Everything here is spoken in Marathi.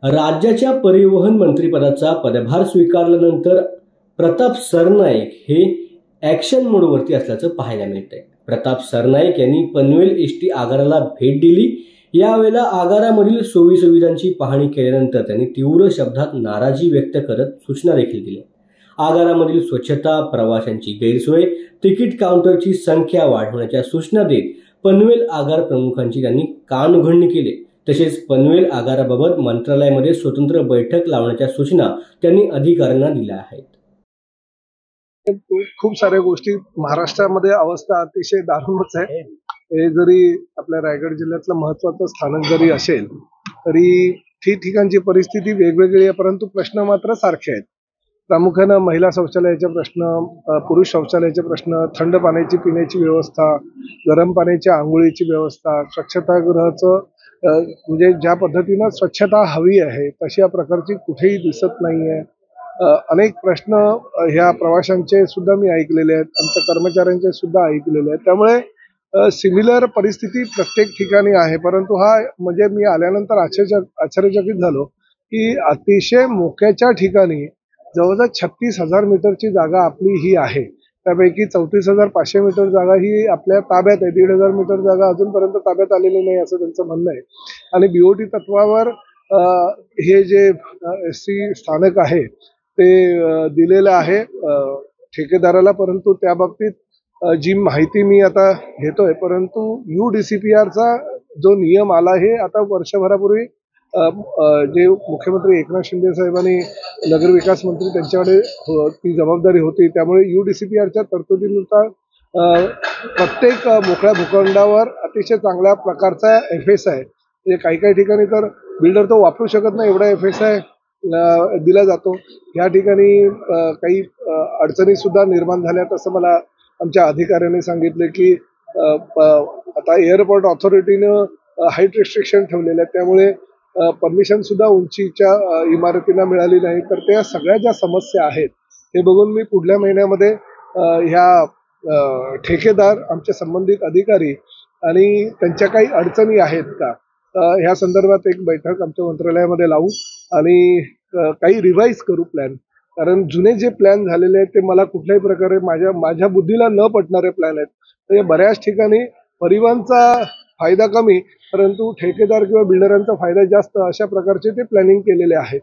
राज्याच्या परिवहन मंत्रिपदाचा पदभार स्वीकारल्यानंतर प्रताप सरनाईक हे ॲक्शन मोडवरती असल्याचं पाहायला मिळतंय। प्रताप सरनाईक यांनी पनवेल एसटी आगाराला भेट दिली। यावेळेला आगारामधील सोयी सुविधांची पाहणी केल्यानंतर त्यांनी तीव्र शब्दात नाराजी व्यक्त करत सूचना देखील दिल्या। आगारामधील स्वच्छता, प्रवाशांची गैरसोय, तिकीट काउंटरची संख्या वाढवण्याच्या सूचना देत पनवेल आगार प्रमुखांची त्यांनी कानउघडणी केली। तसेच पनवेल आगाराबाबत मंत्रालयामध्ये स्वतंत्र बैठक लावण्याच्या सूचना त्यांनी अधिकाऱ्यांना दिल्या आहेत। खूप साऱ्या गोष्टी महाराष्ट्रामध्ये अवस्था अतिशय दारुणच आहे। हे जरी आपल्या रायगड जिल्ह्यातलं महत्त्वाचं स्थानक जरी असेल तरी ठिकठिकाणची परिस्थिती वेगवेगळी आहे, परंतु प्रश्न मात्र सारखे आहेत। प्रामुख्याने महिला शौचालयाचे प्रश्न, पुरुष शौचालयाचे प्रश्न, थंड पाण्याची पिण्याची व्यवस्था, गरम पाण्याच्या आंघोळीची व्यवस्था, स्वच्छतागृहाचं म्हणजे ज्या पद्धतीनं स्वच्छता हवी आहे तशा प्रकारची कुठेही दिसत नाहीये। अनेक प्रश्न ह्या प्रवाशांचे सुद्धा मी ऐकलेले आहेत, आमच्या कर्मचाऱ्यांचे सुद्धा ऐकलेले आहेत। त्यामुळे सिमिलर परिस्थिती प्रत्येक ठिकाणी आहे, परंतु हा म्हणजे मी आल्यानंतर आश्चर्यचकित झालो की अतिशय मोक्याच्या ठिकाणी जवळजवळ 36,000 मीटरची जागा आपली ही आहे। त्यापैकी 34,500 मीटर जागा ही आपल्या ताब्यात आहे। 1,500 मीटर जागा अजूनपर्यंत ताब्यात आलेली नाही असं त्यांचं म्हणणं आहे। आणि बीओटी तत्वावर हे जे एसटी स्थानक आहे ते दिलेलं आहे ठेकेदाराला, परंतु त्या बाबतीत जी माहिती मी आता घेतोय, परंतु UDCPRचा जो नियम आला हे आता वर्षभरापूर्वी जे मुख्यमंत्री एकनाथ शिंदे साहेबांनी नगरविकास मंत्री त्यांच्याकडे ती जबाबदारी होती, त्यामुळे UDCPRच्या तरतुदीनुसार प्रत्येक मोकळ्या भूखंडावर अतिशय चांगल्या प्रकारचा FS आहे। म्हणजे काही ठिकाणी तर बिल्डर तो वापरू शकत नाही एवढा FS दिला जातो। या ठिकाणी काही अडचणी सुद्धा निर्माण झाल्यात असं मला आमच्या अधिकाऱ्यांनी सांगितले की आता एअरपोर्ट ऑथॉरिटीनं हाईट रिस्ट्रिक्शन ठेवलेले आहेत, त्यामुळे परमिशन सुद्धा उंचीच्या इमारतींना मिळाली नाही। तर त्या सगळ्या ज्या समस्या आहेत हे बघून मी पुढल्या महिन्यामध्ये ह्या ठेकेदार, आमचे संबंधित अधिकारी आणि त्यांच्या काही अडचणी आहेत का ह्या संदर्भात एक बैठक आमच्या मंत्रालयामध्ये लावू आणि काही रिवाईज करू प्लॅन। कारण जुने जे प्लॅन झालेले आहेत ते मला कुठल्याही प्रकारे माझ्या बुद्धीला न पटणारे प्लॅन आहेत। म्हणजे बऱ्याच ठिकाणी परिवहनचा फायदा कमी, परंतु ठेकेदार किंवा बिल्डरांचा फायदा जास्त, अशा प्रकारचे ते प्लॅनिंग केलेले आहेत।